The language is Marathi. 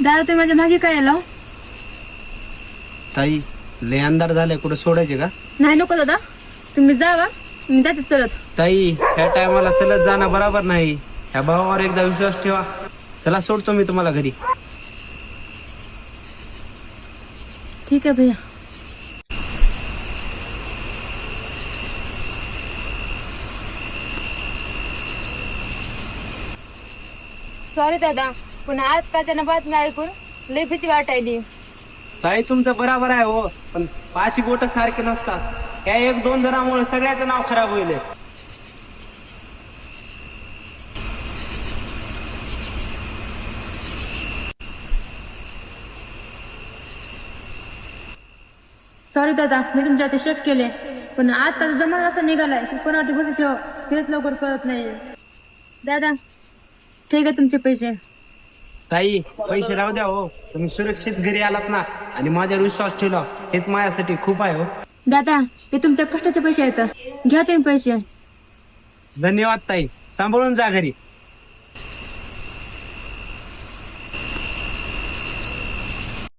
दादा तुम्ही माझ्या मागे काय आलो? ताई लय अंधार झाले, कुठे सोडायचे का? नाही नको दादा, तुम्ही जावा, मी जाते चलत. ताई ह्या टायमाला चलत जाणं बरोबर नाही. ह्या भावावर एकदा विश्वास ठेवा. चला सोडतो मी तुम्हाला घरी. ठीक आहे भैया. सॉरी दादा, पण आज का त्यांना बातमी ऐकून लय भीती वाटायली. ताई तुमचं बरोबर आहे हो, पण पाची बोट सारखे नसतात. या एक दोन जणांमुळे सगळ्याचं नाव खराब होईल. सॉरी दादा, मी तुमच्या हाती शक केले, पण आजकाल जमाना असा निघालाय की कोणावरती बस ठेव हेच लवकर कळत नाही. दादा ठीक आहे तुमचे पैसे. ताई पैसे राहू द्या हो, तुम्ही सुरक्षित घरी आलात ना आणि माझ्यावर विश्वास ठेवला, हेच माझ्यासाठी खूप आहे हो. दादा ते तुमच्या कष्टाचे पैसे आहेत, घ्या तुम्ही पैसे. धन्यवाद ताई, सांभाळून जा घरी.